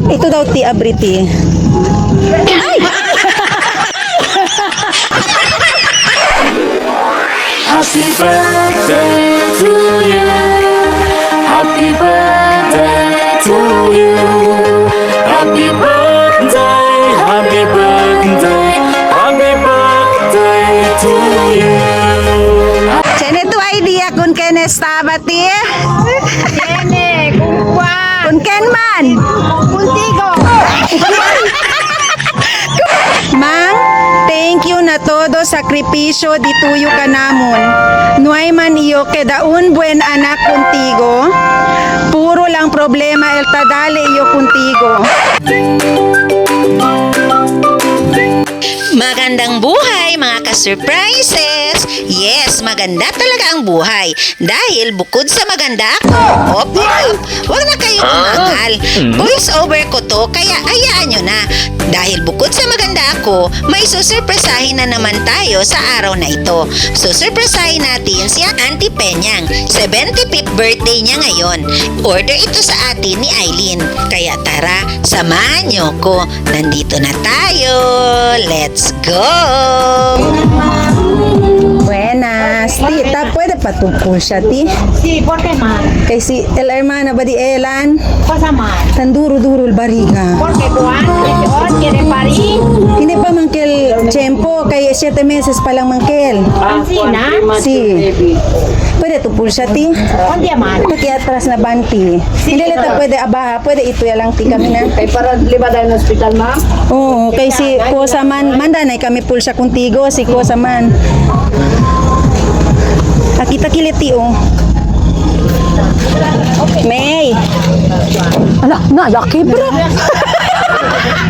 Ito daw ti abriti. Ay! Happy birthday to you. Happy birthday to you. Happy birthday, happy birthday, happy birthday to you. Sene tu idea kun ken estabati? Tiene, kumpuan, Kun ken man? contigo. Mang, thank you na todo sakripisyo dituyo ka namon. Nuay man iyo kedaun buen anak contigo. Puro lang problema el tadale iyo contigo. Magandang buhay mga ka-surprises! Yes, maganda talaga ang buhay. Dahil bukod sa maganda ako, wag na kayong umangal. Voice over ko to, kaya ayaan nyo na. Dahil bukod sa maganda ako, may susurpresahin na naman tayo sa araw na ito. Susurpresahin natin si Auntie Penyang. 75th birthday niya ngayon. Order ito sa atin ni Aileen. Kaya tara, samahan nyo ko. Nandito na tayo. Let's go! Buenas, tita, pwede patungkol siya, ti? Sí, ¿por qué mal? Kay si el hermana ba di Elan? Pasa mal. Tan duro-duro el bariga. Porque cuando quiere parir, Hindi pa mangkel tiyempo, kay 7 meses pa lang mangkel. así, ¿no? Si. Pwede tupul siya, ti? Un día mal. Pakiatras na banti. Hindi lita pwede abaha, pwede ito ya lang ti kami na. Kay para lima dahil ng hospital, ma'am. Oo, kay si Kosa man, mandanay kami pulsa kuntigo, si Kosa man. Akita kiliti oh. May. Ala, na yaki bro.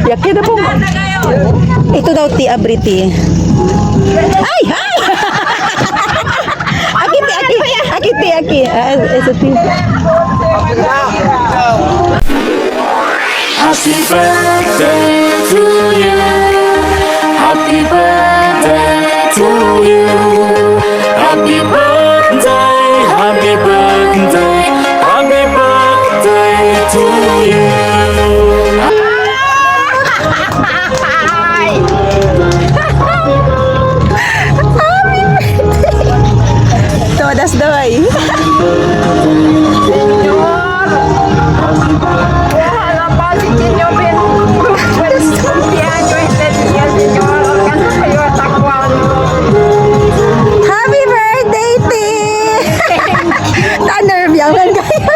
Yaki na po. Ito daw ti abriti. Ay, ay. Aki. Ito ti. Happy birthday to you. Happy birthday to you. Happy birthday, happy birthday, happy birthday to you. Todas doy. Ojalá pase, niño, ven. Feliz cumpleaños este día, señor. Alcanza yo hasta cuándo. Happy birthday, Ti! Ta-nerve yan lang kayo.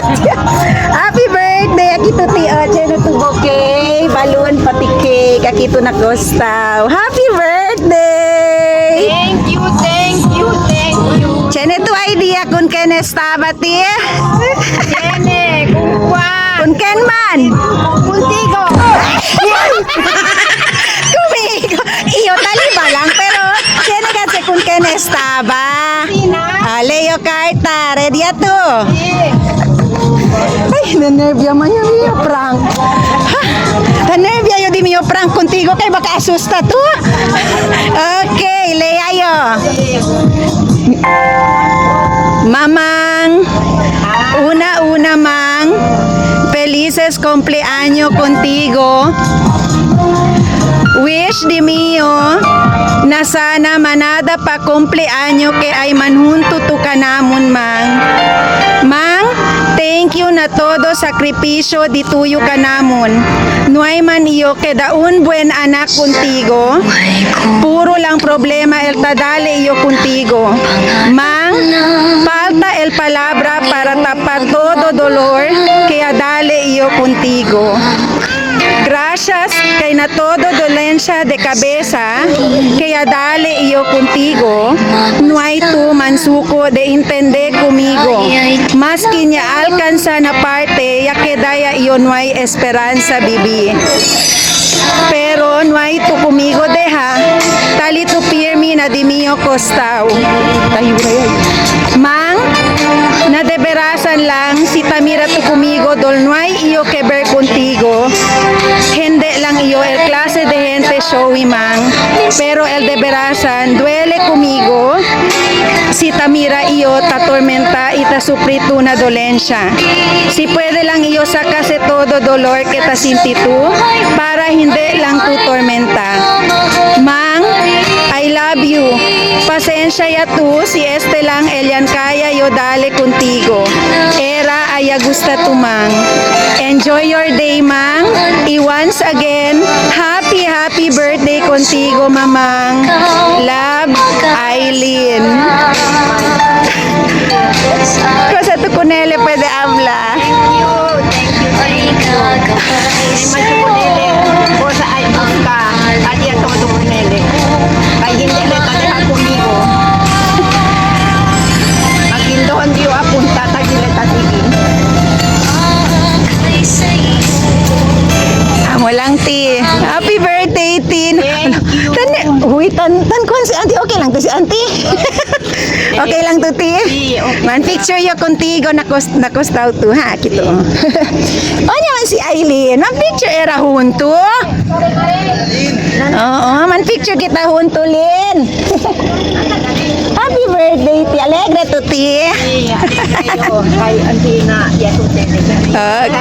Happy birthday! Akito Ti, Cheno to bouquet, balloon, pati cake. Akito na gustaw. Happy birthday! Thank you, thank you, thank you. Cheno to idea kun ken estaba, Ti. Tiene, kumpuan, Kun ken man? contigo. Kumigo. Iyo, taliba lang. Pero, Cheno kasi kun ken estaba. Leo Carta, ready to? Ay, nanervya man yung Mio prank. Ha? Nanervya yung di Mio prank contigo kay baka asusta to. Okay, Lea yo. Mamang, una mang, felices cumpleaños contigo. Wish di mio na sana manada pa kumpleanyo kay ay manhunto to kanamon mang. Mang, thank you na todo sakripisyo dituyo kanamon. Nuay man iyo kedaun buen anak contigo. Puro lang problema el tadale iyo contigo. Mang, falta el palabra para tapar todo dolor kaya dale iyo contigo. Gracias kay na todo dolencia de cabeza, kaya dale iyo contigo, no hay tu mansuko de intende conmigo. Mas kinya alcanza na parte, ya que daya iyo no hay esperanza bibi. Pero no hay tu conmigo deja, tali tu pirmi na di mio costao. Mang, na deberasan lang si Tamira tu conmigo dol no hay iyo que ver contigo. Hindi lang iyo el clase de gente showy mang, pero el de Berasan duele conmigo Si Tamira iyo tatormenta ita supritu na dolensya. Si puede lang iyo sakase todo dolor que ta sintitu para hindi lang tu tormenta. Mang, I love you. Pasensya ya tu si este lang Elian kaya yo dale contigo. Era aya gusta tu mang. Enjoy your day, Mang. Once again, happy birthday contigo, Mamang. Love, Aileen. Cosa tu kunele pwede habla? Cosa ay busca. Kaya ito matungunele. Kaya hindi na talihan kumigo. Magindohan diyo apunta. Tagilay tatigin. Amo lang, ti. Happy birthday, Tin. Tan kon si auntie. Okay lang to si auntie. Okay lang to, ti. Man picture yo contigo nakostaw to, ha? Kito. O naman si Aileen. Man picture era junto. Oo, man picture kita junto, Lin. Happy birthday, ti. Alegre to, ti. Kay Antina.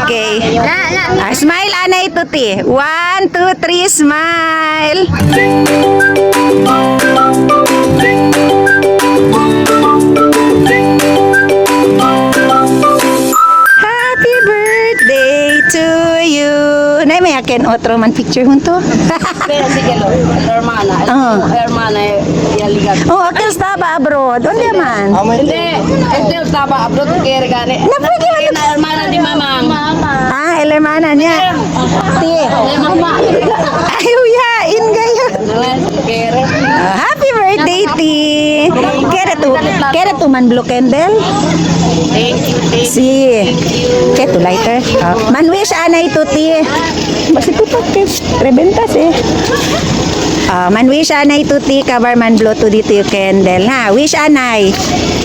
Okay. Smile, Anay, to, ti. 1, 2, 3, smile. Happy birthday to you. Nay, may akin otro man picture junto. Pero sige lo, hermana. Hermana, yaligat. Oh, akin estaba abroad. Onde man? Hindi, este estaba abroad kaya gani. Napwede man. Na hermana di mamang. Ah, el hermana niya. Ti. Mama. Ayuyain kayo. Kere. Happy birthday, Ti. Kere tu man blue candle? Thank you. Si. Kaya tu lighter? Man wish anay tu, Ti. Basta tu pakis. Rebentas eh. Man wish anay tu, Ti. Kabar man blow tu dito yung candle. Ha? Wish anay.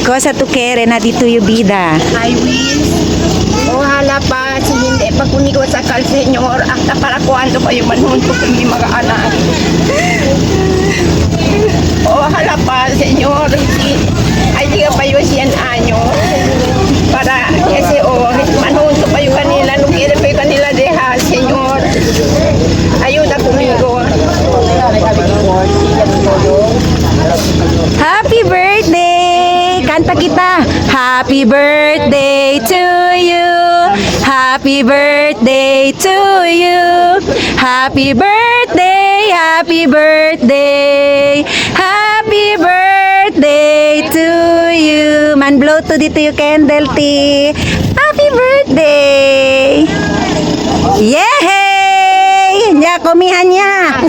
Kosa tu kere na dito yung bida. I wish. Ohala pa si hindi pa kunigo sa kalsenyor hasta para kuando kayo manunto kung mga anak. Ohala pa senyor. Ay di ka pa yun siyan anyo. Para kasi manunto pa yung kanila. Nung kira pa yung kanila deha senyor. Ayuda kumigo. Happy birthday! Kanta kita. Happy birthday to you. Happy birthday to you. Happy birthday, happy birthday. Happy birthday to you. Man blow to dito yung candle, Ti. Happy birthday. Yay! Nya, kumihan niya.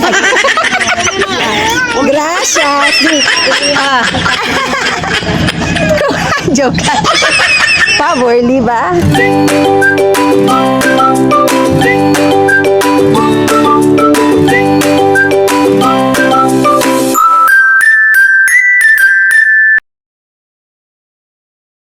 Gracias. Ah. Joke. Favor, di ba?